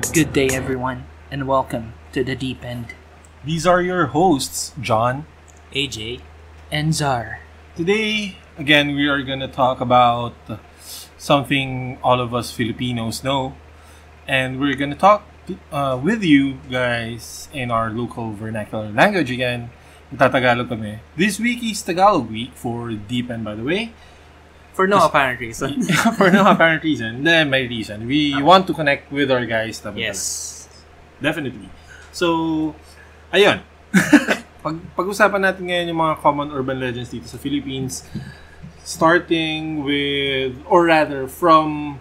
Good day, everyone, and welcome to the Deep End. These are your hosts, John, AJ, and Czar. Today, again, we are going to talk about something all of us Filipinos know. And we're going to talk with you guys in our local vernacular language again. Itatagalog kami. This week is Tagalog week for Deep End, by the way. for no apparent reason. For no apparent reason. Then may reason. We want to connect with our guys. Yes. Definitely. So, ayun. Pag-usapan natin ngayon yung mga common urban legends dito sa Philippines. Starting with, or rather, from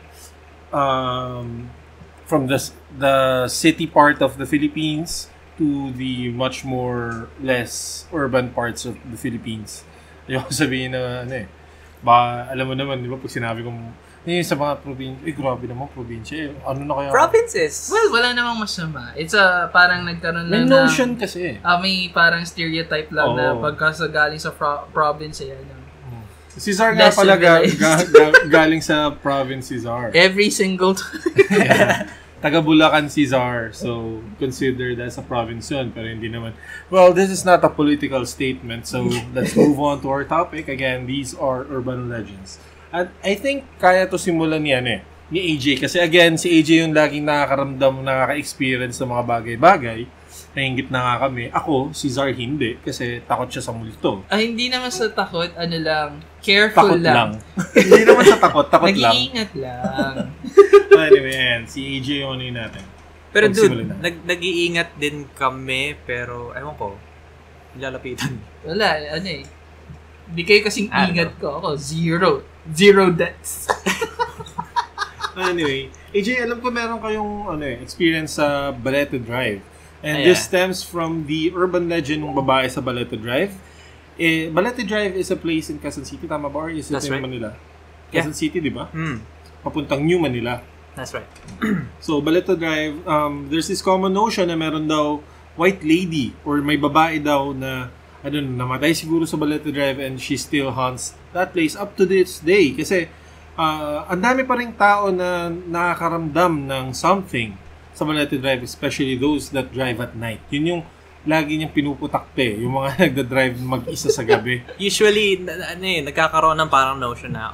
the city part of the Philippines to the much more less urban parts of the Philippines. Ayoko sabihin na, alam mo naman, di ba, pag sinabi kong, sa mga probinsya, grabe naman, probinsya, ano na kaya? Provinces! Well, wala namang masama. It's parang nagkaroon May lang notion kasi. may parang stereotype lang na pagka galing sa province, yan. Si Czar nga pala galing sa province si Czar. Every single time. Yeah. Taga Bulacan si Czar. So, considered as a province yun. Pero hindi naman. Well, this is not a political statement. So, let's move on to our topic. Again, these are urban legends. At I think kaya to simulan ni AJ. Kasi again, si AJ yung laging nakakaramdam, nakaka-experience ng mga bagay-bagay. Nainggit na nga kami. Ako, si Czar hindi. Kasi takot siya sa multo. Hindi naman sa takot. Ano lang. Careful Takot lang. Hindi naman sa takot lang. Nag-iingat lang. Anyway, si AJ yung ano yun natin. Pero dude, nag-iingat din kami, pero ewan ko, lalapitan. Wala, Hindi kayo kasing ingat ko. Ako, zero deaths. Anyway, AJ, alam ko meron kayong experience sa Balete Drive. And this stems from the urban legend ng babae sa Balete Drive. Balete Drive is a place in Quezon City, tama ba? Or is it in Manila? Quezon City, di ba? Papuntang New Manila. That's right. So, Balete Drive, there's this common notion na meron daw white lady or may babae daw na namatay siguro sa Balete Drive and she still haunts that place up to this day. Kasi, ang dami pa rin tao na nakakaramdam ng something sa Balete Drive, especially those that drive at night. Yun yung lagi niyang pinuputakte, yung mga nagda-drive mag-isa sa gabi. Usually, nagkakaroon ng parang notion na,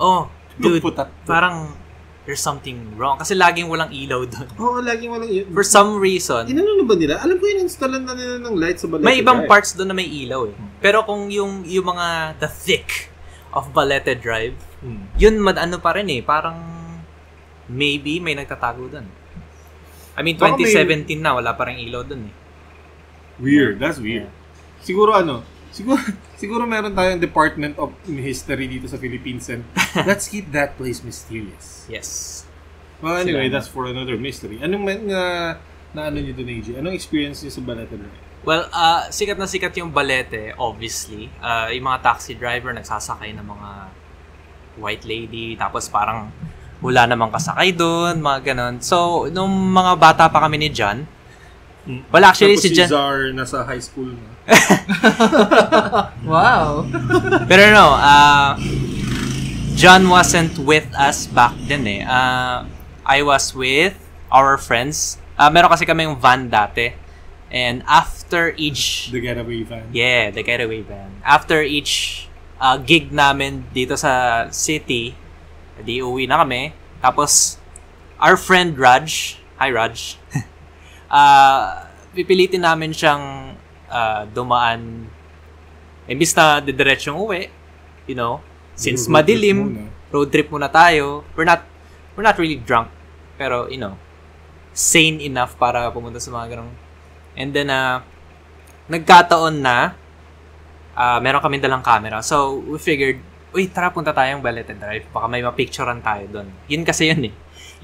dude, parang there's something wrong. Kasi laging walang ilaw doon. Oo, laging walang ilaw. For some reason. Inano ba nila? Alam ko yun, installan na nila ng light sa Balete Drive. May ibang parts doon na may ilaw eh. Pero kung yung mga the thick of Balete Drive, yun pa rin eh. Parang maybe may nagtatago doon. I mean, 2017 na, wala pa rin ilaw doon eh. Weird. That's weird. Yeah. Siguro meron tayong Department of History dito sa Philippines and let's keep that place mysterious. Yes. Well, anyway, that's for another mystery. Anong ano nyo doon, AJ? Anong experience nyo sa Balete Drive? Well, sikat na sikat yung Balete, obviously. Yung mga taxi driver nagsasakay ng mga white lady, tapos parang wala namang kasakay doon, mga ganon. So, nung mga bata pa kami ni John, well, actually, tapos si John... Czar nasa high school na. Wow. Pero no, John wasn't with us back then eh. I was with our friends. Meron kasi kaming van dati. And after each... The getaway van. Yeah, the getaway van. After each gig namin dito sa city, di uwi na kami. Tapos, our friend Raj, hi Raj, pipilitin namin siyang dumaan. Imbis na didiretsong uwi, since madilim, road trip muna tayo. We're not really drunk, pero sane enough para pumunta sa mga ganong. And then nagkataon na meron kami dalang camera. So we figured, tara punta tayong Balete Drive, baka may mapicturean tayo doon. Yun kasi yun eh.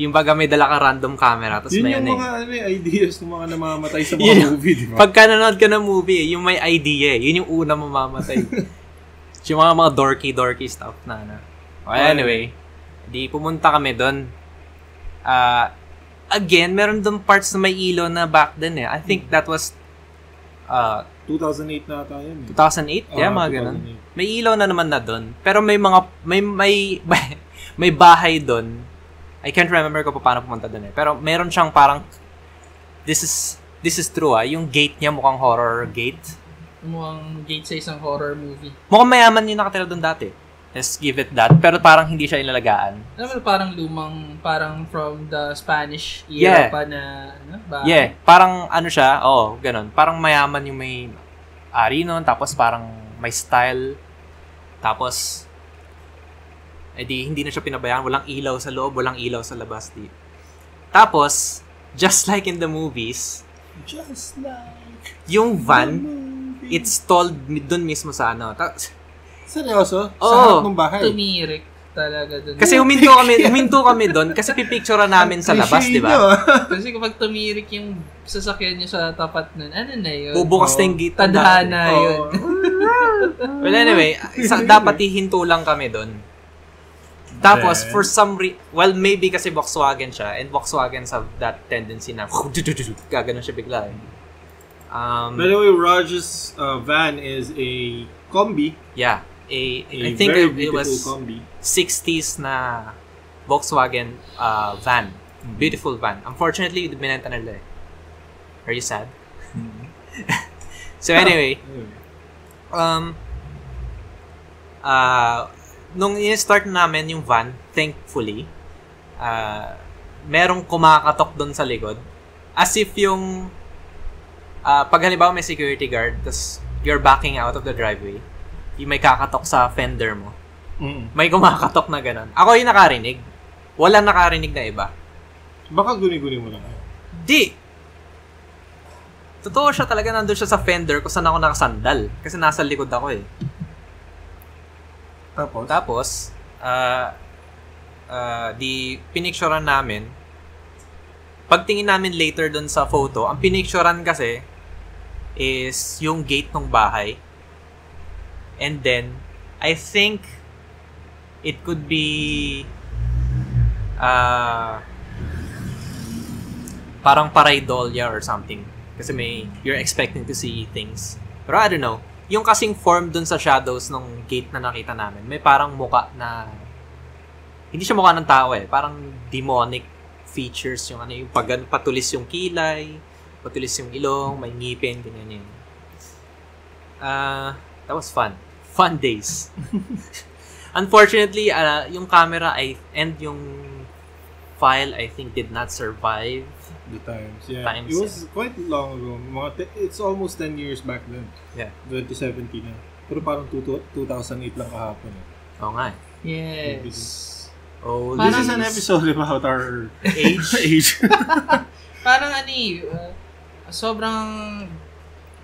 Yung baga may dala ka random camera, tapos may yung mga ideas ng mga namamatay sa mga movie, di ba? Pagka nanonood ka ng movie, yung may idea eh. Yun yung una mamamatay. Yung mga dorky stuff na. Anyway, di pumunta kami doon. Again, meron doon parts na may ilaw na back then eh. I think that was 2008 na tayo. 2008? Yeah, mga ganun. May ilaw na naman na doon. Pero may mga may bahay doon. I can't remember ko paano pumunta doon eh. Pero meron siyang parang this is true yung gate niya mukhang horror gate. Mukhang gate sa isang horror movie. Mukhang mayaman yung nakatira doon dati. Let's give it that. Pero parang hindi siya inalagaan. Alam mo, parang lumang, parang from the Spanish era pa na, bahay. Yeah, parang ano siya, ganun. Parang mayaman yung may ari nun, tapos parang may style. Tapos, hindi na siya pinabayaan. Walang ilaw sa loob, walang ilaw sa labas. Tapos, just like in the movies, yung van, it's stalled dun mismo sa ano. Seryoso? Oo. Sa harap ng bahay? Tumirik talaga dun. Kasi huminto kami doon kasi pipicturean namin sa labas, di ba? Kasi kapag tumirik yung sasakyan nyo sa tapat nun, ano na yun? Bubukas na yung gate. Tadhana yun. Well, anyway, dapat ihinto lang kami doon. Tapos, for some maybe kasi Volkswagen siya, and Volkswagens have that tendency na gaganon siya bigla. By the way, Raj's van is a combi. Yeah. I think it was combi. 60s na Volkswagen van. Beautiful van. Unfortunately, binenta nila eh. Are you sad? So anyway, nung i-start namin yung van, thankfully, merong kumakatok doon sa likod. As if yung pag halimbawa may security guard, tapos you're backing out of the driveway, yung may kakatok sa fender mo. May kumakatok na ganun. Ako yung nakarinig. Walang nakarinig na iba. Baka guni-guni mo lang. Di. Totoo siya talaga, nandun siya sa fender kung saan ako nakasandal. Kasi nasa likod ako eh. Tapos, di pinicturean namin. Pagtingin namin later dun sa photo, ang pinicturean kasi is yung gate ng bahay. And then, I think it could be parang pareidolia or something. Kasi you're expecting to see things. Pero I don't know. Yung kasing form dun sa shadows ng gate na nakita namin, may parang muka na hindi siya mukha ng tao eh. Parang demonic features yung yung patulis yung kilay, patulis yung ilong, may ngipin, ganyan yun. That was fun. Fun days. Unfortunately, yung camera and yung file, I think, did not survive the times. Yeah. It was quite long ago. It's almost 10 years back then. Yeah. 2017 na. Pero parang 2008 lang kahapon. Oo nga. Yes. Oh, this is an episode about our age. Parang sobrang,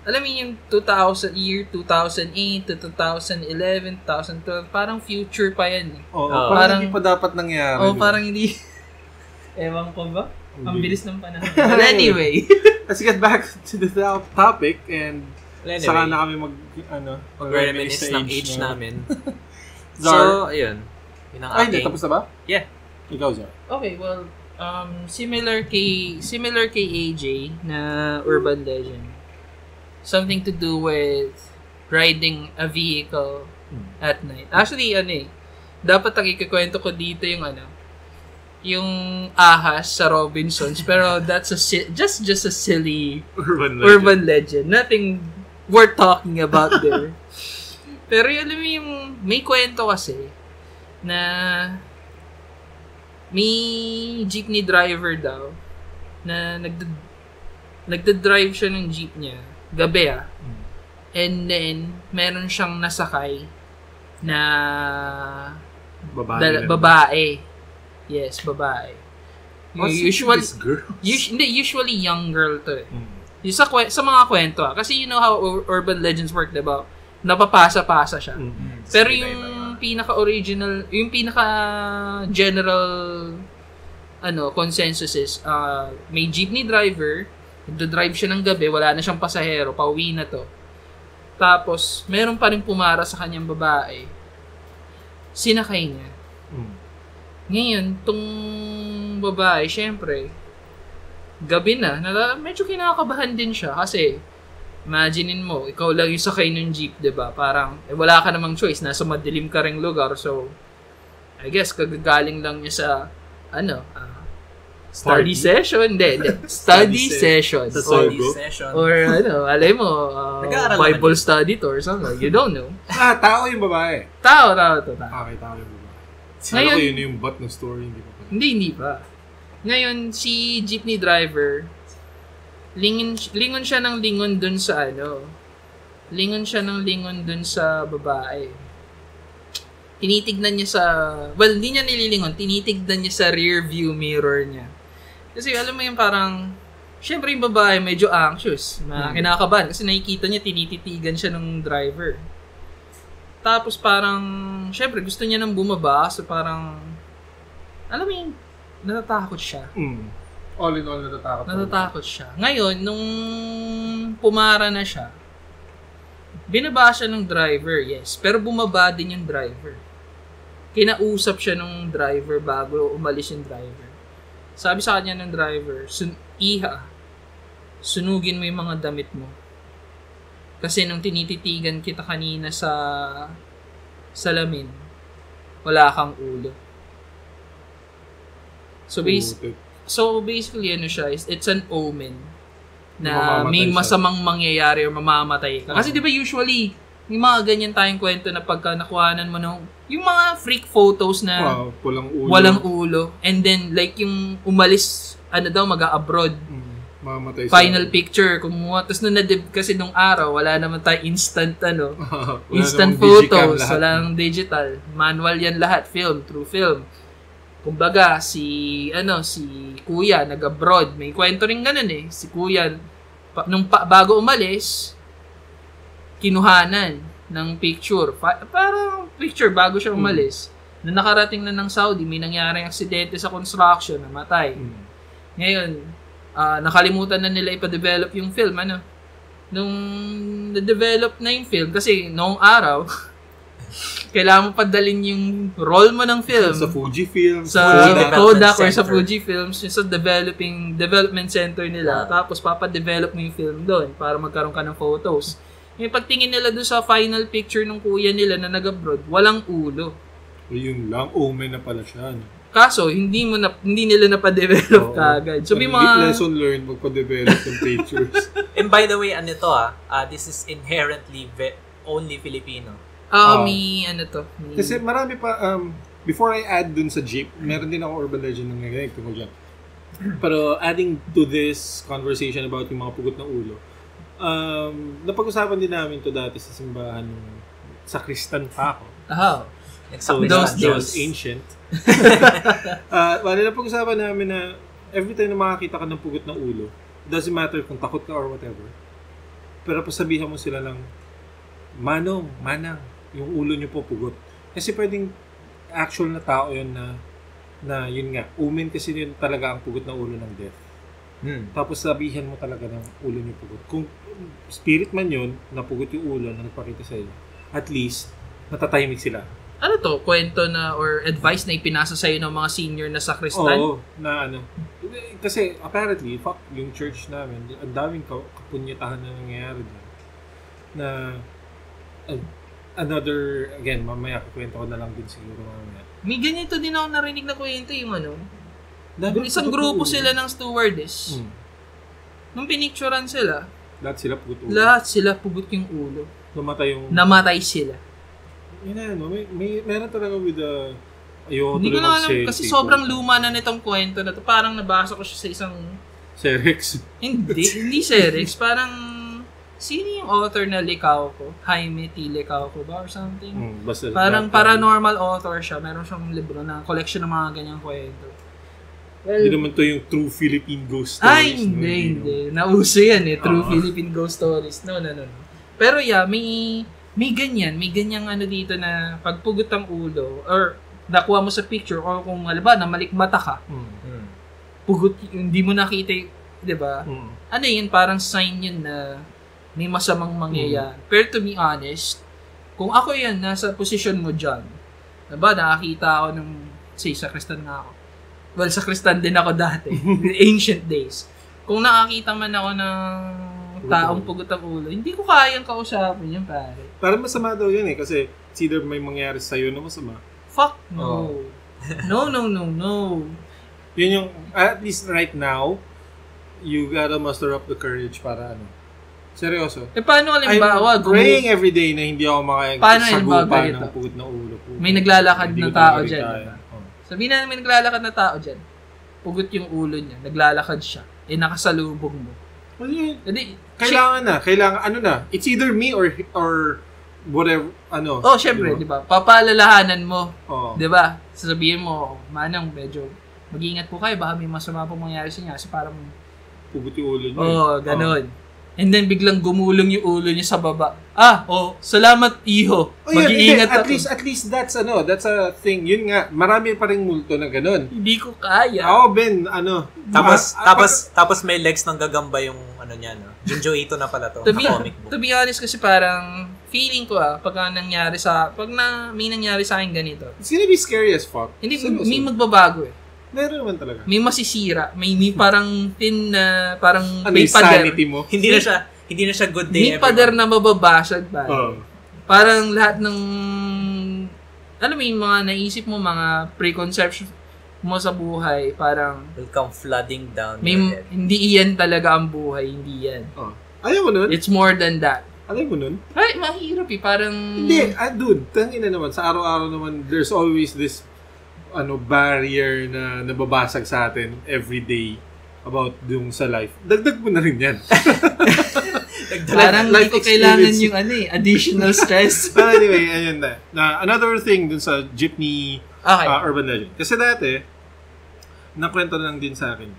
alam mo yung 2008 to 2011, 2012, parang future pa yan. Parang hindi pa dapat nangyari. Parang hindi. Ewan ko ba? Ang bilis ng panahon. But anyway. Let's get back to the topic and saka na kami mag-reminisce ng age namin. So, ayun. Hindi, tapos na ba? Yeah. Ikaw, Zar. Okay, well, similar kay AJ na urban legend. Something to do with riding a vehicle at night. Actually, dapat ang ikukwento ko dito yung ahas sa Robinsons, pero that's just a silly urban legend. Nothing worth talking about there. Pero yun, yung may kwento kasi na may jeepney driver daw na nagda-drive siya ng jeep niya gabi and then meron siyang nasakay na babae. Yes, babae. Usually young girl to eh. Sa mga kwento kasi you know how urban legends work, diba? Napapasa-pasa siya. Pero yung pinaka-original, yung pinaka-general consensus is may jeepney driver, nagda-drive siya ng gabi, wala na siyang pasahero, pauwi na to. Tapos, meron pa rin pumara sa kanyang babae. Sinakay niya. Ngayon, tong babae, syempre, gabi na, medyo kinakabahan din siya kasi imaginein mo, ikaw lang yung sakay ng jeep, diba? Parang, wala ka namang choice, nasa madilim ka ring lugar, so, I guess, kagagaling lang niya Study session? Hindi. Study session. Sa Study Sogo? session. Or alay mo, Nag-aaral Bible naman study tour or something. You don't know. Tao yung babae. Tao. Okay, tao yung babae. Sala ko yun yung butt ng story. Hindi pa. Ngayon, si jeepney driver, lingon siya ng lingon dun sa lingon siya ng lingon dun sa babae. Tinitignan niya hindi niya nililingon, tinitignan niya sa rear view mirror niya. Kasi alam mo yung parang, syempre yung babae medyo anxious, kinakabahan, kasi nakikita niya tinititigan siya ng driver. Tapos parang, syempre gusto niya nang bumaba, so parang, alam mo yung, natatakot siya. All in all, Natatakot siya. Ngayon, nung pumara na siya, binaba siya ng driver, yes. Pero bumaba din yung driver. Kinausap siya ng driver bago umalis yung driver. Sabi sa kanya ng driver, sunugin mo yung mga damit mo. Kasi nung tinititigan kita kanina sa salamin, wala kang ulo. So basically siya, it's an omen na may masamang mangyayari o mamamatay ka. Kasi di ba usually, may mga ganyan tayong kwento na pagka nakuhanan mo yung mga freak photos na walang ulo. And then like yung umalis, mag-a-abroad. Mamatay final picture, kumuha. Tapos kasi nung araw, wala naman tayong instant instant photos, walang digital. Manual yan lahat, through film. Kumbaga, si Kuya, nag-abroad. May kwento rin ganun eh. Si Kuya, bago umalis, kinuhanan ng picture. Parang picture bago siya umalis. Nung nakarating na ng Saudi, may nangyaring aksidente sa construction, namatay. Ngayon, nakalimutan na nila ipa-develop yung film. Nung na-develop na yung film, kasi noong araw, kailangan mo padalin yung roll mo ng film sa Fujifilm, sa Kodak or sa Fujifilm, sa development center nila. Tapos papadevelop mo yung film doon para magkaroon ka ng photos. Yung pagtingin nila doon sa final picture ng kuya nila na nag-abroad, walang ulo. Yun lang, omen na pala siya. Kaso hindi nila napadevelop kaagad. So may mga lesson learned, magpa-develop ng pictures. And by the way, this is inherently only Filipino. Kasi marami pa, before I add dun sa jeep, meron din ako urban legend ng ngayon tungkol dyan. Pero adding to this conversation about yung mga pugot ng ulo, napag-usapan din namin to dati sa simbahan sa Kristan pa ako. So, those days ancient. Napag-usapan namin na every time na makakita ka ng pugot ng ulo, doesn't matter kung takot ka or whatever, pero pasabihan mo sila ng, Manang, yung ulo nyo po pugot. Kasi pwedeng actual na tao yun na yun nga, omen kasi yun talaga ang pugot na ulo ng death. Tapos sabihan mo talaga ng ulo nyo pugot. Kung spirit man yun, na pugot yung ulo na nagpakita sa iyo, at least, natatahimik sila. Ano to? Kwento na or advice na ipinasa sa'yo ng mga senior na sakristan? Oo, na kasi apparently, yung church namin, ang daming kapunyatahan na nangyayari doon. Na again, mamaya kukwento ko na lang din siguro mamaya. May ganito din ako narinig na kwento yung isang grupo sila ng stewardess. Nung pinicturean sila, lahat sila pugot yung ulo. Namatay sila. Meron talaga with hindi ko na alam kasi sobrang luma na nitong kwento na to. Parang nabasa ko siya sa isang Serex. Hindi Serex. Parang sino yung author na Likaw ko? Jaime T. Likaw ko ba or something? Parang paranormal author siya. Meron siyang libro na collection ng mga ganyang kwento. Hindi naman to yung True Philippine Ghost Stories. Ay, hindi. Nauso yan True Philippine Ghost Stories. No. Pero may ganyang dito na pagpugot ang ulo or nakuha mo sa picture or kung namalikmata ka, pugot, hindi mo nakita, di ba? Yun, parang sign yun na may masamang mangyayari. Pero to be honest, kung ako yan, nasa posisyon mo dyan, nakakita ako sa Kristan nga ako. Well, sa Kristan din ako dati, ancient days. Kung nakakita man ako ng taong pugot ang ulo, hindi ko kayang kausapin yun, pare. Parang masama daw yun kasi it's either may mangyari sa'yo na masama. Fuck no. No. Yun yung, at least right now, you gotta muster up the courage para seryoso. Paano halimbawa? I'm praying every day na hindi ako halimbawa ng pugot na ulo ko. May naglalakad na tao dyan. Oh. Sabihin na may naglalakad na tao dyan. Pugot yung ulo niya. Naglalakad siya. Nakasalubong mo. Well, kailangan it's either me or whatever, syempre, di ba? Papaalalahanan mo. Oh. Di ba? Sasabihin mo, manang medyo mag-iingat po kayo, baka may masama pong mangyari sa inyo kasi parang pugot yung ulo niya. Ganun. And then biglang gumulong yung ulo niya sa baba. Salamat iho. Mag-iingat ako. At least that's a thing. Yun nga, marami pa ring multo na ganun. Hindi ko kaya. Ben, Tapos may legs ng gagamba yung niya, no? Junjo Ito na pala to. Comic book. To be honest kasi parang feeling ko pag may nangyari sa akin ganito. It's gonna be scary as fuck. Hindi, may magbabago Meron naman talaga. May masisira. May parang parang may pader. Mo? Hindi na siya good day. May pader na mababasag ba? Parang lahat ng yung mga naisip mo, mga preconception mo sa buhay, parang will come flooding down. Hindi iyan talaga ang buhay, hindi yan. Ayaw mo nun? It's more than that. Ayaw mo nun? Ay, mahirap parang hindi, dude, tangina naman sa araw-araw naman there's always this barrier na nababasag sa atin every day about yung sa life. Dagdag mo na rin yan. Parang hindi ko kailangan yung additional stress. But anyway, ayun na. Another thing dun sa jeepney urban legend. Kasi dati, nakwento na lang din sa akin.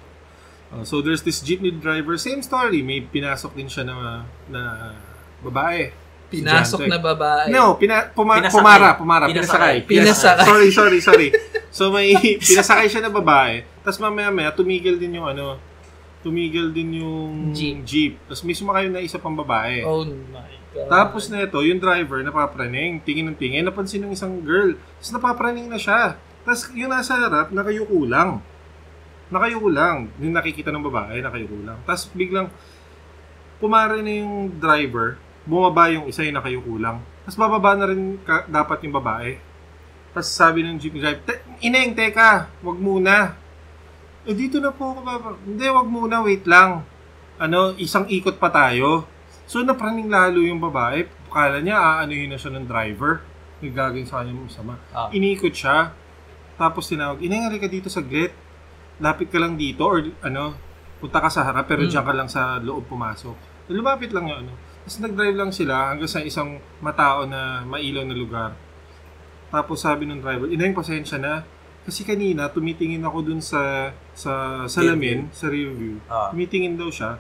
So there's this jeepney driver, same story. May pinasok din siya na babae. Pinasok na babae. No, pinasakay. Sorry. So may pinasakay siya na babae, tapos mamaya tumigil din yung jeep. Tapos may sumakay na isa pang babae. Oh my God. Tapos na ito, yung driver napapraning, tingin ng tingin, napansin ng isang girl. Tapos napapraning na siya. Tapos yung nasa harap, nakayuko lang. Yung nakikita ng babae, nakayuko lang. Tapos biglang pumara na yung driver, bumaba yung isa yung nakayuko lang. Tapos bababa na rin dapat yung babae. Tapos sabi ng jeep driver, Ineng, teka, wag muna. Dito na po ako baba. Hindi, wag muna, wait lang. Isang ikot pa tayo. So napraning lalo yung babae. Kala niya, aanuhin na siya ng driver. Nagagawin sa kanya masama. Iniikot siya. Tapos tinawag, Ineng, halika dito saglit. Lapit ka lang dito or punta ka sa harap pero diyan ka lang sa loob pumasok. Lumapit lang yung Tapos nag-drive lang sila hanggang sa isang matao na mailaw na lugar. Tapos sabi ng driver, Ineng, pasensya na. Kasi kanina, tumitingin ako dun sa salamin, sa rear view. Tumitingin daw siya.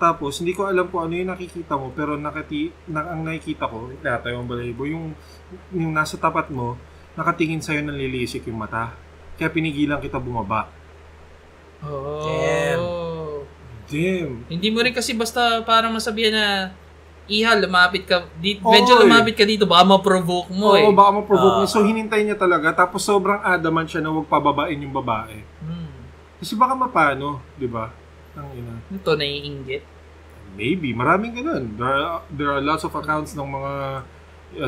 Tapos, hindi ko alam kung ano yung nakikita mo, pero ang nakikita ko, natayo ang balahibo, yung nasa tapat mo, nakatingin sa'yo ng lilisik yung mata. Kaya pinigilan kita bumaba. Damn. Hindi mo rin kasi basta parang masabihan na lumapit ka dito. Medyo lumapit ka dito, baka ma-provoke mo Oo, baka ma-provoke mo. So, hinintay niya talaga. Tapos, sobrang adamant siya na huwag pababain yung babae. Kasi baka mapano, di ba? Ito, naiinggit. Maybe. Maraming ganun. There are lots of accounts ng mga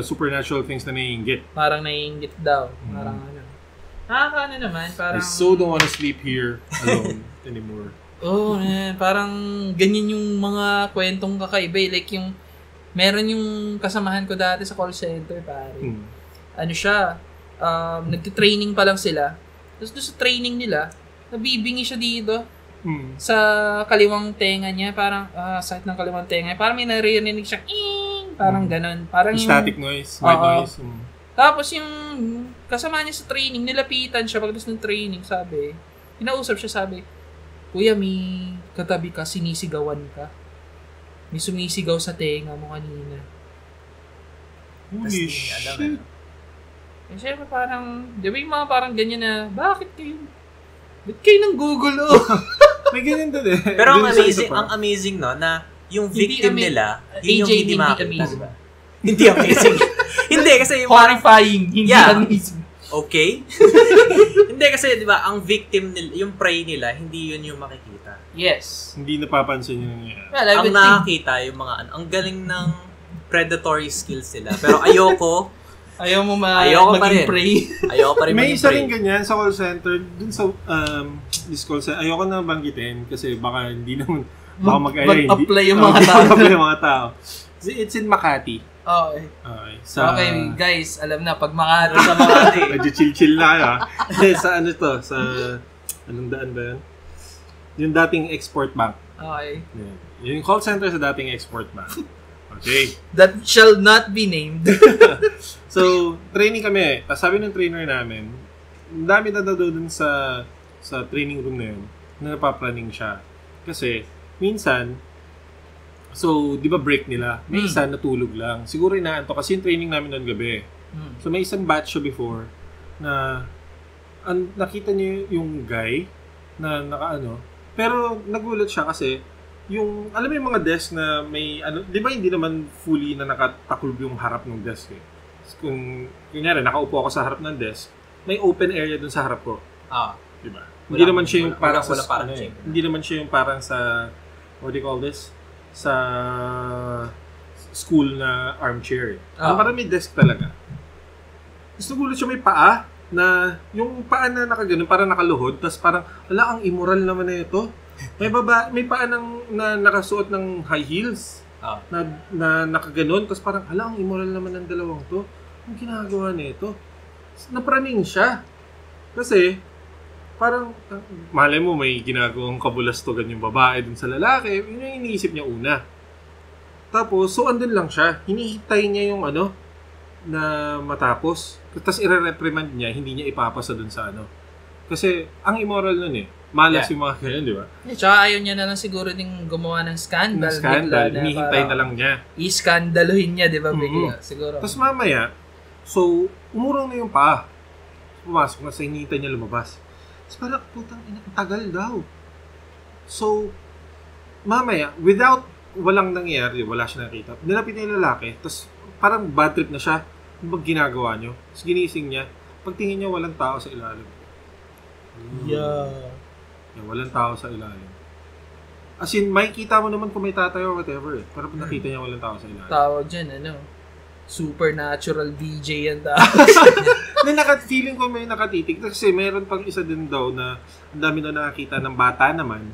supernatural things na naiinggit. Parang naiinggit daw. Parang nakakaano naman. Parang, I so don't wanna sleep here alone anymore. Parang ganyan yung mga kwentong kakaiba. Like yung meron yung kasamahan ko dati sa call center, pare. Nagti-training pa lang sila. Tapos doon sa training nila, nabibingi siya dito. Sa kaliwang tenga niya, parang sakit ng kaliwang tenga niya. Parang may naririnig siya, parang ganun. Parang static noise, white noise. Tapos yung kasama niya sa training, nilapitan siya pagkatapos ng training, kinausap siya, sabi, Kuya, may katabi ka, sinisigawan ka. May sumisigaw sa tenga mo kanina. Holy shit. Siyempre parang, di ba yung mga parang ganyan na, bakit kayo nang gugulo? May ganyan din eh. Pero ang amazing no, na yung victim nila, yun yung hindi makakita. Hindi amazing. Hindi, kasi yung horrifying, hindi amazing. Okay? Hindi kasi, di ba, ang victim nila, yung prey nila, hindi yun yung makikita. Yes. Hindi napapansin yun. Ang nakakita, yung mga ang galing ng predatory skills nila. Pero ayoko Ayaw mo Ayoko pa maging rin. prey. Ayoko pa rin May maging isa prey. rin ganyan sa call center. Dun sa this call center, ayoko na banggitin kasi baka hindi naman, baka Mag-apply yung mga tao. Mag-apply yung mga tao. It's in Makati. Okay. Okay. Okay, guys, alam na, pag Makati sa Makati. Medyo chill-chill na kayo. Sa ano to? Sa, anong daan ba yun? Yung dating export bank. Okay. Yan. Yung call center sa dating export bank. Okay. That shall not be named. So, training kami. Tapos sabi ng trainer namin, ang dami na daw dun sa training room na yun na napaplaning siya. Kasi, minsan, so, di ba break nila? May isa natulog lang. Siguro inaanto kasi yung training namin noon gabi. So, may isang batch siya before na nakita niyo yung guy na nakaano. Pero, nagulat siya kasi yung, alam mo yung mga desk na may, ano, di ba hindi naman fully na nakataklob yung harap ng desk eh. Kung, kunyari, nakaupo ako sa harap ng desk, may open area dun sa harap ko. Di ba? Hindi naman siya yung parang sa, parang hindi naman siya yung parang sa, what do you call this? Sa school na armchair. Parang may desk talaga. Tapos nagulat siya may paa na yung paa na nakaganon, parang nakaluhod, tapos parang, ala, ang immoral naman na ito. May paa na nakasuot ng high heels na nakaganon, tapos parang, ala, ang immoral naman ng dalawang to. Ang ginagawa nito? Napraning siya. Kasi, parang, malay mo, may ginagawang kabulastogan yung babae dun sa lalaki. Yun yung iniisip niya una. Tapos, so andun lang siya. Hinihintay niya yung ano, na matapos. Tapos i-reprimand niya, hindi niya ipapasa dun sa ano. Kasi, ang immoral nun eh. Malas yung mga ganyan, di ba? Tsaka ayaw niya na lang siguro ding gumawa ng scandal. Hinihintay na lang niya. I-scandaluhin niya, di ba, bigla? Siguro. Tapos mamaya, so, umurong na yung paa. Pumasok na sa hinihintay niya lumabas. Tapos parang, putang ina, tagal daw. So, mamaya, walang nangyayari, wala siya nakita. Nilapit niya yung lalaki, tapos parang bad trip na siya. Ano ba ginagawa niyo? Tapos ginising niya, pagtingin niya, walang tao sa ilalim. Yeah. Walang tao sa ilalim. As in, makikita mo naman kung may tatay or whatever eh. Pero pag nakita niya, walang tao sa ilalim. Tawag dyan, supernatural DJ yan tao. Feeling ko may nakatitig. Kasi meron pang isa din daw na ang dami na nakakita ng bata naman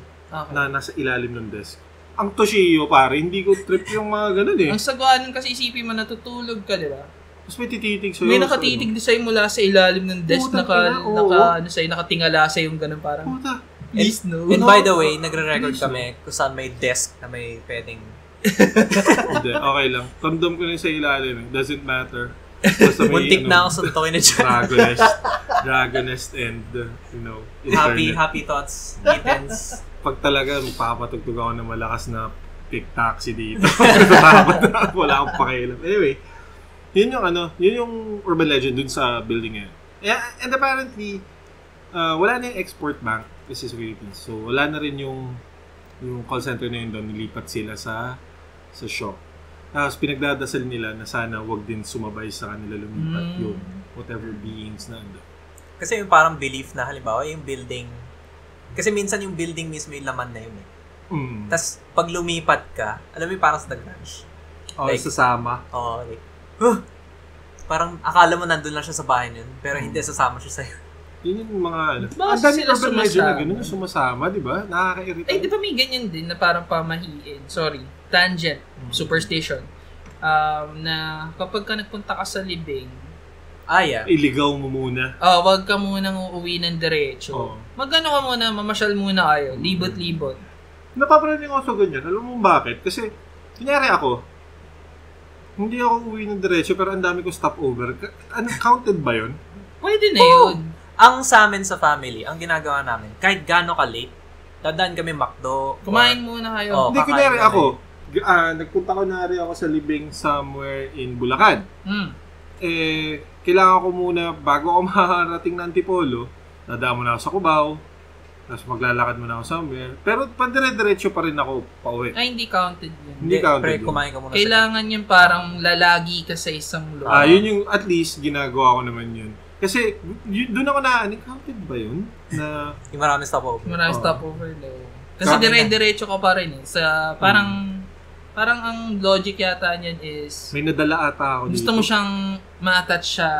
na nasa ilalim ng desk. Ang Toshio, pare, hindi ko trip yung mga ganun eh. Ang sagwanan kasi isipin mo natutulog ka, di ba? Tapos may tititig sa'yo. May nakatitig din sa'yo mula sa ilalim ng desk, nakatingala sa'yo yung ganun parang, puta. please no. And by the way, nagre-record kami kung saan may desk na may pwedeng... Hindi, okay lang. Condom ko na sa ilalim. Doesn't matter. Basta may, muntik na ako suntokin na dyan. Dragonest and, internet. Happy thoughts, kittens. Pag talaga magpapatugtog ako ng malakas na pick taxi dito. Wala akong pakialam. Anyway, yun yung urban legend dun sa building ngayon. Yeah, and apparently, wala na yung export bank kasi sa Philippines. So, wala na rin yung call center na yun doon. Nilipat sila sa shop. Tapos, pinagdadasal nila na sana wag din sumabay sa kanila lumipat yung whatever beings na ando. Kasi yung parang belief na, halimbawa, yung building, kasi minsan yung building mismo yung laman na yun eh. Tapos, pag lumipat ka, alam mo yung parang sa The Grudge. Like, sasama. Like, parang akala mo nandun lang siya sa bahay nun, pero hindi, sasama siya sa'yo. Yun yung mga ang dami urban legend na gano'n yung sumasama, di ba? Nakaka-irita. Di ba may ganyan din na parang pamahiin? Sorry, tangent, superstition. Na kapag ka nagpunta ka sa libing, iligaw mo muna. Wag ka munang uuwi ng diretso. Magano ka muna, mamasyal muna kayo, libot-libot. Napaparating ako sa ganyan. Alam mo bakit? Kasi, kunyari ako, hindi ako uwi ng diretso pero ang dami ko stopover. Counted ba yun? Pwede na yun. Ang sa amin sa family, ang ginagawa namin, kahit gaano ka-late, dadaan kami McDo. Kumain muna kayo. Hindi, kunyari ako, nagpunta ko na rin ako sa libing somewhere in Bulacan. Kailangan ko muna, bago ako makarating ng Antipolo, nadaan muna ako sa Cubao, tapos maglalakad muna ako somewhere. Pero pandire-diretso pa rin ako pauwi. Ay, hindi counted yun. Hindi counted yun. Kumain ka muna kailangan yun parang lalagi ka sa isang lugar. Yun yung at least ginagawa ko naman yun. Kasi doon ako counted ba yun? Na yung maraming stopover. Maraming stopover daw. Kasi dire-diretso ka pa rin eh. Sa parang Parang ang logic yata niyan is May nadala ata ako dito. gusto mo siyang ma-attach siya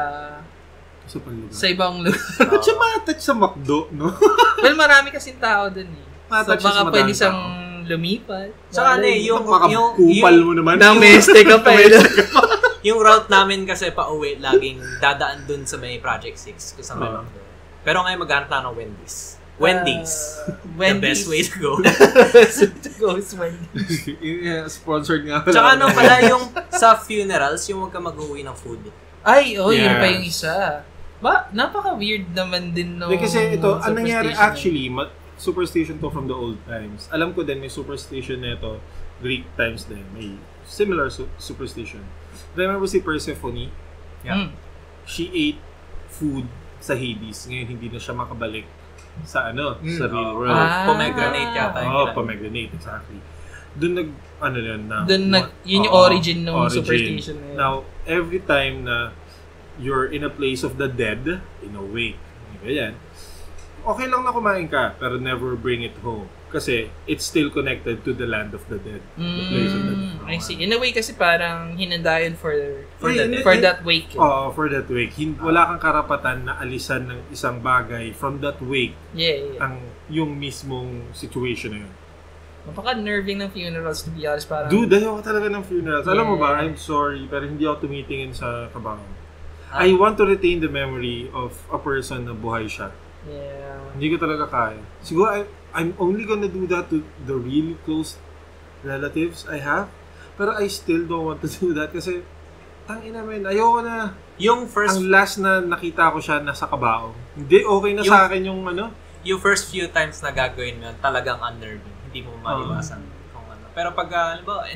Sa panlugar. sa ibang lugar. Ba't siya ma-attach sa McDo, no? Well, marami kasing tao dun eh. So, Ma-attach siya sa baka pwede madaming siyang lumipat. Tsaka ano eh, yung Kupal mo naman. Nameste ka pa eh. yung route namin kasi pauwi, laging dadaan dun sa may Project 6 kung saan may McDo. Pero ngayon maghanap na ng Wendy's. Wendy's. The best way to go. to go is Wendy's. Yeah, sponsored nga. Tsaka ano pala yung sa funerals, yung huwag ka mag-uwi ng food. Ay, yun Yes. pa yung isa. Napaka-weird naman din no. Kasi ito, ang nangyari superstition actually, superstition to from the old times. Alam ko din, may superstition na ito, Greek times din. May similar superstition. Remember si Persephone? Yeah. She ate food sa Hades. Ngayon, hindi na siya makabalik sa sa real world. Pomegranate yata. Pomegranate, exactly. Doon yun yung origin ng superstition na yun. Now, every time na you're in a place of the dead, in a wake, ganyan, okay lang na kumain ka, pero never bring it home. Kasi it's still connected to the land of the dead. The place of the dead. I see. In a way kasi parang hinanda yun for that wake. For that wake. Wala kang karapatan na alisan ng isang bagay from that wake. Yeah. Yung mismong situation na yun. Napaka-nerving ng funerals to be honest. Parang, Dude, ayaw ko talaga ng funerals. Yeah. Alam mo ba, I'm sorry, pero hindi ako tumitingin sa kabangan. I want to retain the memory of a person na buhay siya. Yeah. Hindi ko talaga kaya. Siguro, I'm only gonna do that to the really close relatives I have. Pero I still don't want to do that kasi tangina men, ayoko na. Yung first Ang last na nakita ko siya nasa Kabaong. Hindi, okay na sa akin yung yung first few times na gagawin mo, talagang unnerving. Hindi mo maiwasan kung ano. Pero pag,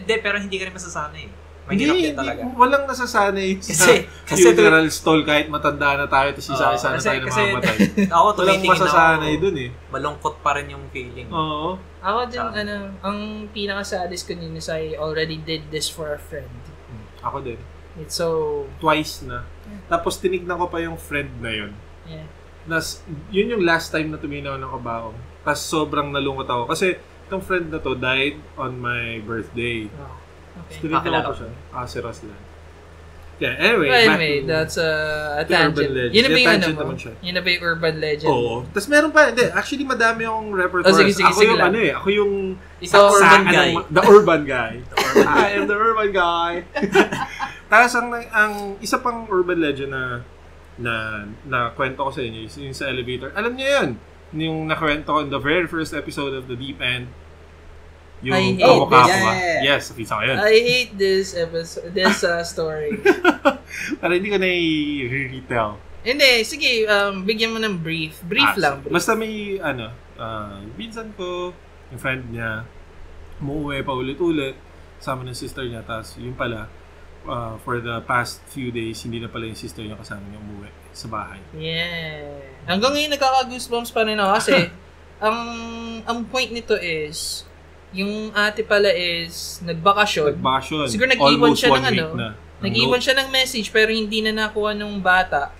pero hindi ka rin masasanay. Mahirap din talaga. Walang nasasanay Kasi funeral stall kahit matanda na tayo tapos isa-isa na tayo namamatay. Ako Walang tumitingin masasanay dun eh. Malungkot pa rin yung feeling. Oo. Ako din, ang pinaka-saddest ko nun is I already did this for a friend. Ako din. It's so... Twice na. Tapos tinignan ko pa yung friend na yun. Yeah. Yun yung last time na tuminaw ng Kabaong. Tapos sobrang nalungkot ako. Kasi itong friend na to died on my birthday. Oh. Okay. Tinignan ko pa siya. Si Roslan. Yeah, anyway. That's a urban tangent. legend. Yun na ba yung Tangent naman siya. Yun na ba yung urban legend? Oo. Tapos meron pa. Hindi. Actually, madami akong repertoire. Sige Ako yung lang. Ako yung... Ikaw urban guy. The urban guy. I am the urban guy. Tapos ang isa pang urban legend na kwento ko sa inyo is yung sa elevator. Alam niyo yun? Yung nakwento ko in the very first episode of The Deep End. Yung kamukha ko nga. Yes, nakita ko yun. I hate this episode, this story. Para hindi ko na i-retell. Hindi, sige, bigyan mo ng brief. Brief lang. Brief. Basta may, pinsan ko, yung friend niya, umuwi pa ulit-ulit, kasama ng sister niya, tapos yung pala, for the past few days, hindi na pala yung sister niya kasama niya umuwi sa bahay. Yeah. Hanggang ngayon, nagkaka-goosebumps pa rin ako kasi, ang point nito is, yung ate pala is nagbakasyon. Siguro nag-iwan siya ng nag-iwan siya ng message pero hindi na nakuha nung bata.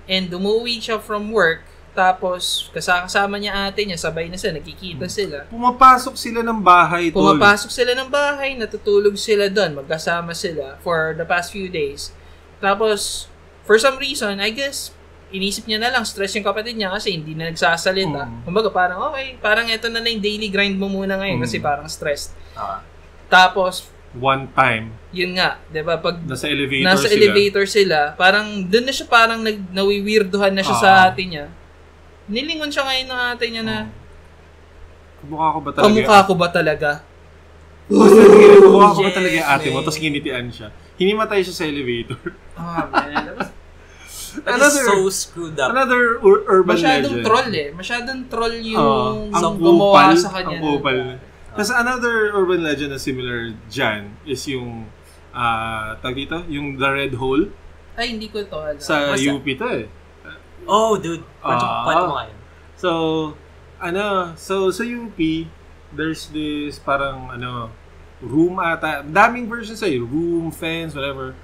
And umuwi siya from work. Tapos kasama niya ate niya, sabay na sila, nagkikita sila. Pumapasok sila ng bahay, natutulog sila doon, magkasama sila for the past few days. Tapos for some reason, I guess inisip niya na lang, stress yung kapatid niya kasi hindi na nagsasalita. Kumbaga parang, okay, parang ito na yung daily grind mo muna ngayon kasi parang stressed. Tapos, one time, yun nga, diba, pag nasa elevator sila, parang, dun na siya parang nawiwirduhan na siya sa ate niya. Nilingon siya ngayon ng ate niya na, kamukha ko ba talaga? Kamukha ko ba talaga yung ate mo? Tapos ginitian siya. Hinimatay siya sa elevator. Man. That is so screwed up. Another urban legend. Masyadong troll yung gumawa sa kanya. Ang kupal. Tapos another urban legend na similar dyan is yung, tag dito, yung The Red Hole. Ay, hindi ko ito alam. Sa UP to eh. Oh, dude. Kwento mo ngayon. So sa UP, there's this parang, room ata. Daming versions eh. Room, fence, whatever.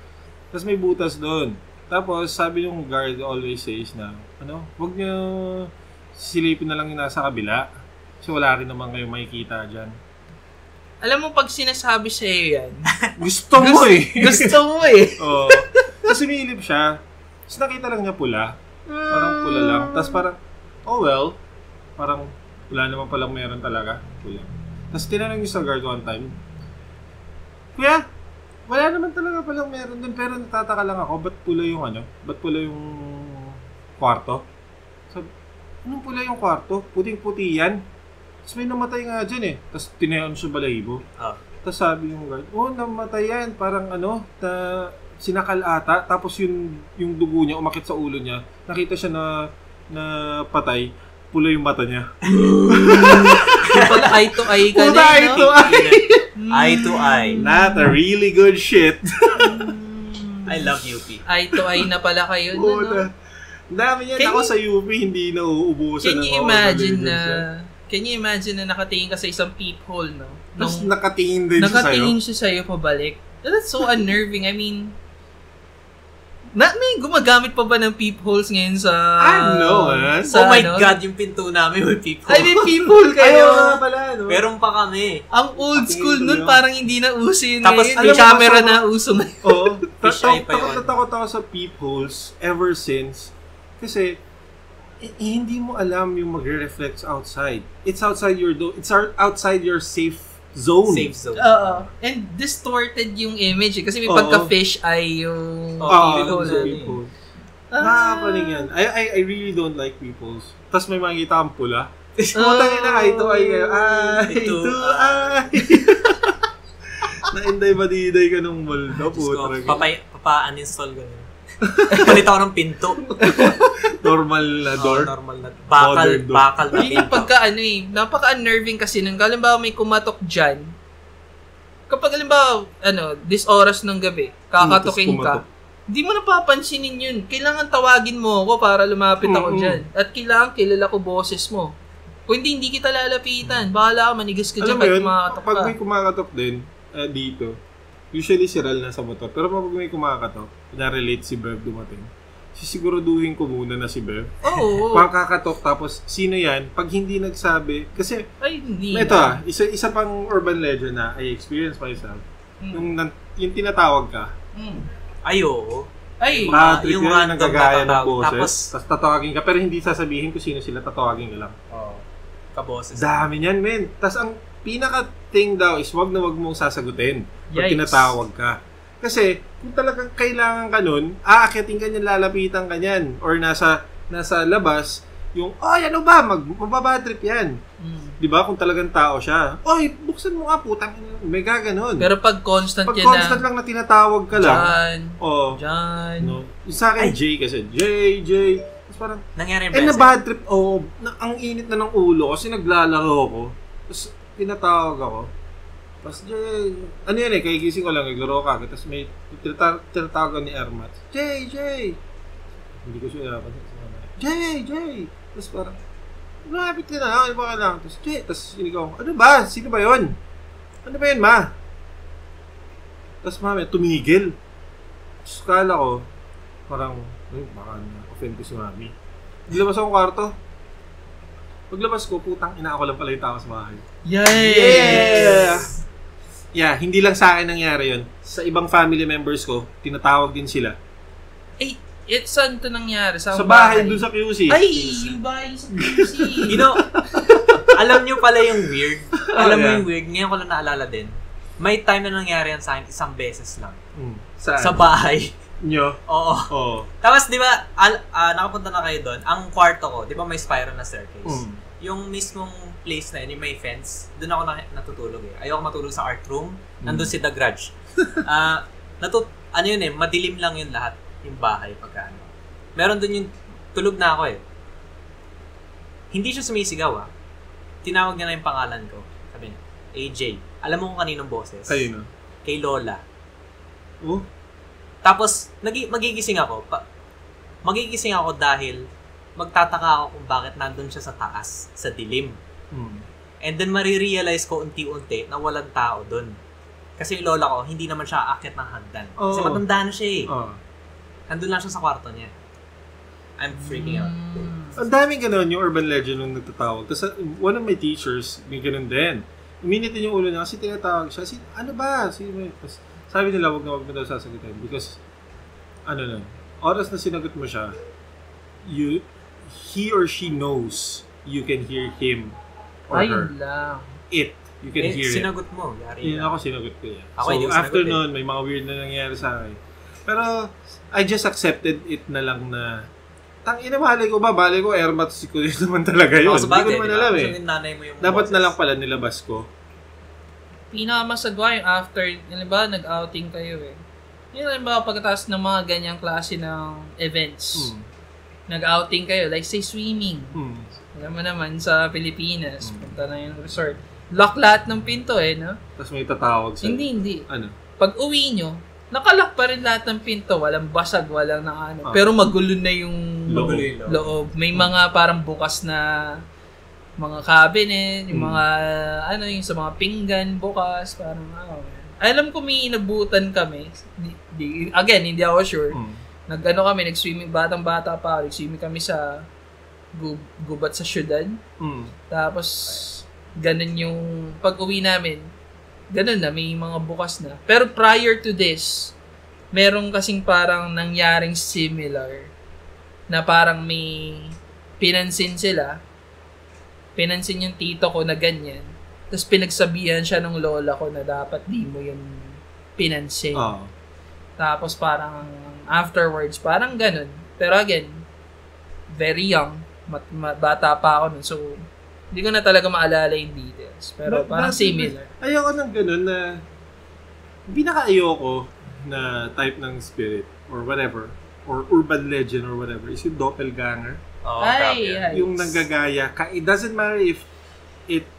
Tapos may butas doon. Tapos, sabi yung guard always says na, wag niyo silipin na lang yung nasa kabila. Kasi wala rin naman kayong makikita dyan. Alam mo, pag sinasabi sa'yo yan, Gusto mo eh. gusto mo eh. Oo. Tapos sumilip siya. Tapos nakita lang niya pula. Parang pula lang. Tapos parang, oh well. Parang wala naman palang meron talaga. Pula. Tapos tinanong niya sa guard one time, Kuya, wala naman talaga palang meron dun. Pero natataka lang ako, ba't pula yung Ba't pula yung kwarto? Sabi, anong pula yung kwarto? Puting-puti yan. Tapos may namatay nga dyan eh. Tapos tinayon sa balahibo. Tapos sabi yung guard, namatay yan. Parang na sinakal ata. Tapos yung dugo niya, umakit sa ulo niya. Nakita siya na patay. Pula yung mata niya. Pala eye to eye ka Pula eye to eye. Eye to eye. Not a really good shit. I love UP. Eye to eye na pala kayo. No? Dami yan. Ako sa UP, hindi na uubusan. Can you imagine na nakatingin ka sa isang peephole, no? Tapos nakatingin din siya sa'yo? Nakatingin siya sa'yo pabalik. That's so unnerving. I mean, may gumagamit pa ba ng peepholes ngayon sa... know, oh my God, yung pinto namin may peephole. Ay, may peephole kayo! Ayaw pala, no? Meron pa kami. Ang old school nun, parang hindi na uso yun. Tapos, may camera na uso ngayon. Oo. Takot ako sa peepholes ever since. Kasi, hindi mo alam yung magre-reflect outside. It's outside your It's outside your safe zone. Safe zone. And distorted yung image. Kasi may pagka-fish eye yung peephole. Nakakapanig yan. I really don't like peepholes. Tapos may makikita kang pula. Putang ina, eye to eye kayo. Eye to eye. Na-inday madiday ka nung multo. Papa-uninstall ko yun. Palit ako ng pinto. Normal na door? Normal na. Bakal na yun yung pinto. napaka-unnerving kasi nung halimbawa may kumatok dyan. Kapag halimbawa, this oras ng gabi, kakatokin ka, hindi mo napapansinin yun. Kailangan tawagin mo ako para lumapit ako dyan. At kailangan kilala ko boses mo. Kung hindi kita lalapitan. Bahala ka, manigas ka dyan pag kumakatok ka. Pag may kumakatok din, dito, usually si Ral nasa motor. Pero pag may kumakatok, na-relate si Bev dumating, sisiguraduhin ko muna na si Bev. Oo. Pagkakatok, tapos sino yan? Pag hindi nagsabi, kasi, hindi ito isa pang urban legend na I experienced myself. Yung tinatawag ka. Oo. Yung random nagagaya ng tatawag. boses. Tapos tatawagin ka, pero hindi sasabihin kung sino sila, tatawagin ka lang. Kaboses. Dami niyan, men. Tapos ang pinaka-thing daw is wag na wag mong sasagutin pag tinatawag ka. Kasi, kung talagang kailangan ka nun, aakyatin ka niyan, lalapitan ka niyan. Or nasa labas, yung, ano ba? Mababadtrip yan. Di ba? Kung talagang tao siya. Buksan mo nga, putang ina. May gaganon. Pero pag constant constant lang na tinatawag ka lang. Diyan. No. Yung sa akin, Jay kasi. Jay. Tapos parang, nangyari ba? na bad trip. Ang init na ng ulo kasi naglalaro ako. Tapos, tinatawag ako. Tapos, Jay, kagigising ko lang, naglaro ka. Tapos may tinatawag ni Ermat. Jay! Hindi ko siya napansin. Jay! Tapos parang, lumapit ka na, ano ba ka lang? Tapos, Jay, tapos sinigaw, ano ba? Sino ba yun? Ano ba yun, ma? Tapos mami, tumigil. Tapos kala ko, parang, baka na-offend ko si mami. Naglabas akong kwarto. Paglabas ko, putang ina, ako lang pala yung tao sa bahay. Yes! Yeah, hindi lang sa akin nangyari yun. Sa ibang family members ko, tinatawag din sila. Saan ito nangyari? Sa bahay, dun sa QC. Yung bahay sa QC. Alam nyo pala yung weird. Yung weird. Ngayon ko lang naalala din. May time na nangyari yan sa akin, isang beses lang. Sa bahay. Nyo? Oo. Tapos, di ba, nakapunta na kayo doon. Ang kwarto ko, di ba may spiral na staircase? Yung mismong place na yun, yung may fence, doon ako natutulog eh. Ayoko matulog sa art room. Nandun si The Grudge. Madilim lang yun lahat. Yung bahay pagka meron dun yung tulog na ako eh. Hindi siya sumisigaw Tinawag niya na yung pangalan ko. Sabi niya, AJ. Alam mo kung kaninong boses? Ayun. Kay Lola. Tapos, magigising ako. Magigising ako dahil magtataka ako kung bakit nandun siya sa taas, sa dilim. And then marirealize ko unti-unti na walang tao dun. Kasi yung lola ko, hindi naman siya aakyat ng hagdan. Kasi matanda na siya Nandun lang siya sa kwarto niya. I'm freaking out. Ang daming ganun yung urban legend nung nagtatawag. Tapos one of my teachers, may ganun din. uminitin yung ulo niya kasi tinatawag siya. Ano ba? Sabi nila, wag na daw sasagutin because, oras na sinagot mo siya, he or she knows you can hear him or her. Ayun lang. You can hear it. Sinagot mo. Yari Ako sinagot ko yan. Ako, So, after nun, may mga weird na nangyari sa akin. Pero, I just accepted it na lang na, malay ko, airmats ko yun naman talaga yun. Hindi ko naman alam eh. Dapat na lang pala nilabas ko. Pinakamasagwa yung after, nag-outing kayo eh. Yun ba pagkatapos ng mga ganyang klase ng events. Nag-outing kayo, like say swimming. Alam mo naman sa Pilipinas, punta na yung resort. Lock lahat ng pinto eh, no? Tapos may tatawag sa'yo. Hindi. Ano? Pag uwi nyo, nakalock pa rin lahat ng pinto. Walang basag, walang Pero magulo na yung loob. May mga parang bukas na mga cabinet, yung mga, yung sa mga pinggan, bukas, parang, alam ko may inabutan kami. Again, hindi ako sure. Nag-swimming, batang-bata pa, nag-swimming kami sa gubat sa syudad. Tapos, ganun yung pag-uwi namin, ganun na, may mga bukas na. Pero prior to this, merong kasing parang nangyaring similar na parang may pinansin yung tito ko na ganyan. Tapos pinagsabihan siya ng lola ko na dapat di mo yung pinansin. Tapos parang afterwards, parang ganun. Pero again, very young. Bata pa ako nun. So, hindi ko na talaga maalala yung details. Pero parang similar. Ayoko ng ganun na pinaka-ayoko na type ng spirit or whatever or urban legend or whatever is yung doppelganger. Yung nanggagaya. It doesn't matter if it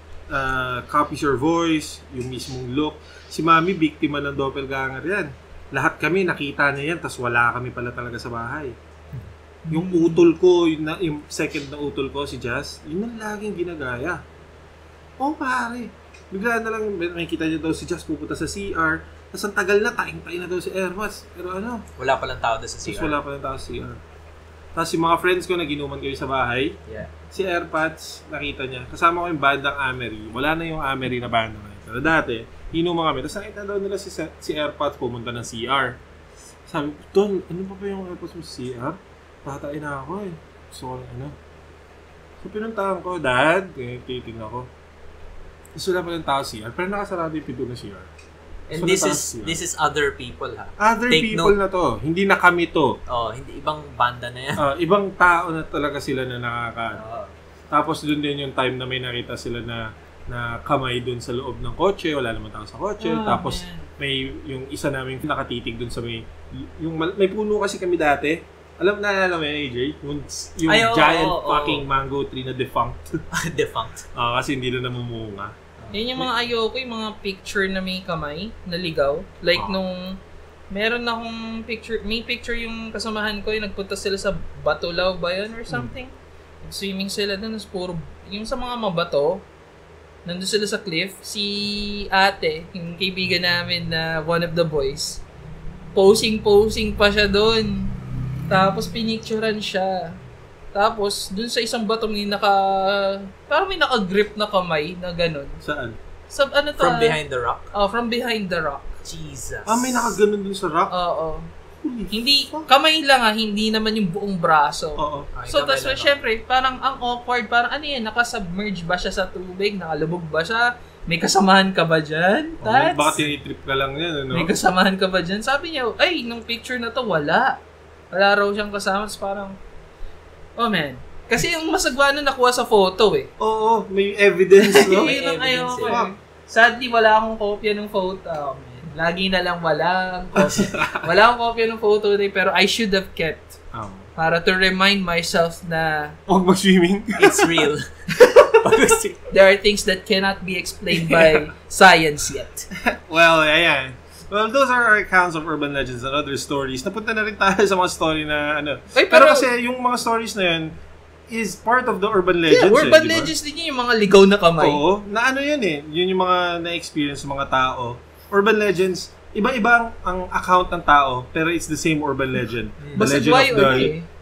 copies your voice, yung mismong look. Si Mami, biktima ng doppelganger yan. Lahat kami nakita niya yan, tas wala kami pala talaga sa bahay. Yung utol ko, yung second na utol ko, si Jazz, yun ang laging ginagaya. Pare. Bigla na lang, makikita niya daw si Jazz pupunta sa CR, tapos ang tagal na, taing-taing na daw si Airmats. Pero wala palang tao doon sa CR. Wala palang tao sa CR. Tapos yung mga friends ko na ginuman kayo sa bahay, si Airpods, nakita niya. Kasama ko yung bandang Amery. Wala na yung Amery na banda ngayon. Pero dati, inuman kami. Tapos nakita daw nila si Airpods pumunta ng CR. Sabi ko, Don, ano pa yung Airpods mo sa CR? Patain na ako eh. So, So, pinuntahan ko, Dad, titignan ko. Tapos wala pa ng tao CR, pero nakasarado yung pinto ng CR. And so, this is other people, ha? Other Take people note. Na to. Hindi na kami to. Hindi ibang banda na yan. Ibang tao na talaga sila na Tapos doon din yung time na may nakita sila na kamay doon sa loob ng kotse, wala naman tao sa kotse. Tapos may yung isa namin nakatitig doon sa may puno kasi kami dati. Naalala mo yan, AJ? Yung giant fucking mango tree na defunct. Defunct. Kasi hindi na namumunga. Yan yung mga ayoko, yung mga picture na may kamay, na ligaw. Like nung, meron akong picture, may picture yung kasamahan ko, yung nagpunta sila sa Batulaw ba yun or something? Swimming sila doon, puro, yung sa mga mabato, nandun sila sa cliff, si ate, yung kaibigan namin na one of the boys, posing pa siya doon. Tapos pinicturean siya. Tapos dun sa isang bato may parang may naka-grip na kamay na ganun. Saan? Sa to? From behind the rock? From behind the rock. Jesus. May naka-ganun dun sa rock? Oo. Hindi, kamay lang hindi naman yung buong braso. Oo. So, tapos syempre, parang ang awkward, parang nakasubmerge ba siya sa tubig? Nakalubog ba siya? May kasamahan ka ba dyan? Baka tinitrip ka lang yan, May kasamahan ka ba dyan? Sabi niya, nung picture na to, wala. Wala raw siyang kasama. Parang, man. Kasi yung masagwa na nakuha sa photo eh. Oo, may evidence, no? Yun ang ayoko eh. Sadly, wala akong kopya ng photo. Man. Lagi na lang wala akong kopya ng photo eh, pero I should have kept. Para to remind myself na huwag mag-swimming. It's real. There are things that cannot be explained by science yet. Well, yeah. Well, those are our accounts of urban legends and other stories. Napunta na rin tayo sa mga story na pero kasi yung mga stories na yun is part of the urban legends. Yeah, urban legends din yun, yung mga ligaw na kamay. Oo, na yun eh. Yun yung mga na-experience ng mga tao. Urban legends, iba-iba ang account ng tao, pero it's the same urban legend. The legend of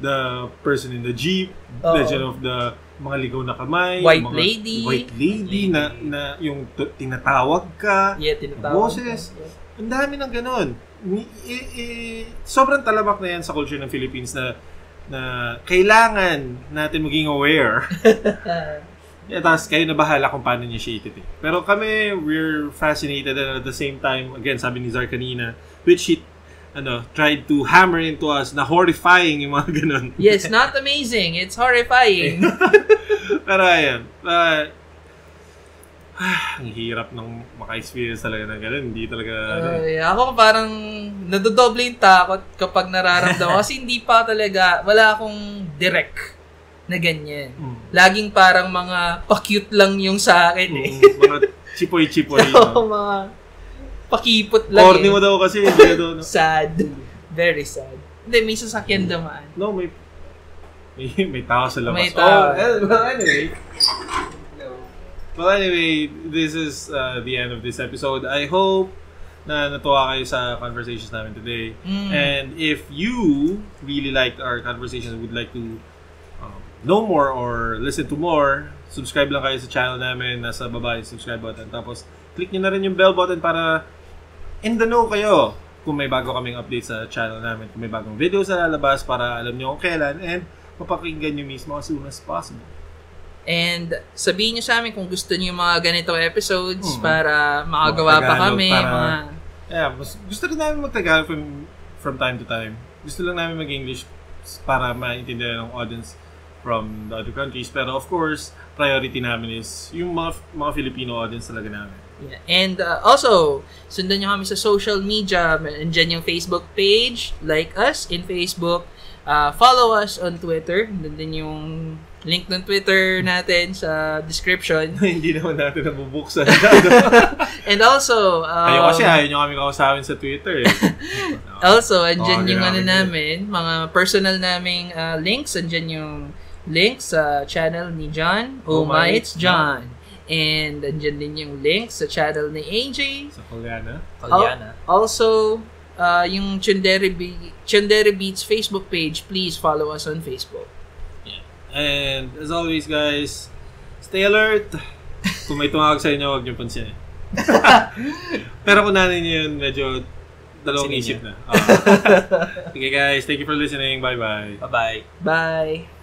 the person in the jeep, legend of the mga ligaw na kamay, White mga lady. white lady na yung tinatawag ka, Yeah, tinatawag. boses. Ang dami ng ganun. Sobrang talamak na yan sa culture ng Philippines na kailangan natin maging aware. Tapos kayo na bahala kung paano niya siya ititik. Pero kami, we're fascinated, and at the same time, again, sabi ni Zar kanina, which he tried to hammer into us na horrifying yung mga ganun. Yes, not amazing. It's horrifying. Pero ayan, ang hirap ng maka-experience talaga ng ganun. Hindi talaga... Ako parang nadodoble yung takot kapag nararamdaman. Kasi hindi pa talaga, wala akong direct na ganyan. Laging parang mga pa-cute lang yung sa akin eh. Mga chipoy-chipoy. Oo, mga pakipot lang Corny mo daw kasi. No? Sad. Very sad. Hindi, may sasakyan damaan. No, may tao sa labas. May tao. Well, anyway, this is the end of this episode. I hope na natuwa kayo sa conversations namin today. And if you really liked our conversations, would like to know more or listen to more, subscribe lang kayo sa channel namin. Nasa baba yung subscribe button. Tapos, click nyo na rin yung bell button para in the know kayo kung may bago kaming update sa channel namin, kung may bagong video sa lalabas para alam nyo kung kailan, and mapakinggan nyo mismo as soon as possible. And sabihin nyo sa amin kung gusto nyo yung mga ganitong episodes para makagawa pa kami. Gusto rin namin mag-Tagalog from time to time. Gusto lang namin mag-English para maintindihan ng audience from the other countries. Pero of course, priority namin is yung mga Filipino audience talaga namin. Yeah. And also, sundan nyo kami sa social media. Nandiyan yung Facebook page. Like us in Facebook. Follow us on Twitter. Nandiyan yung link ng Twitter natin sa description. Hindi naman natin nabubuksan. And also, ayaw kasi ayaw nyo kami kausapin sa Twitter eh. Also, andyan yung namin, mga personal naming links. Andyan yung link sa channel ni John. Oh my, it's John. And andyan din yung link sa channel ni AJ. Sa Kolyana. Also, yung Chundere Beats Facebook page, please follow us on Facebook. Yeah. And as always guys, stay alert. Kung may tumawag sa inyo, huwag niyo pansinin. Pero kung nanin yun, medyo dalawang isip na. Okay guys, thank you for listening. Bye-bye. Bye-bye. Bye.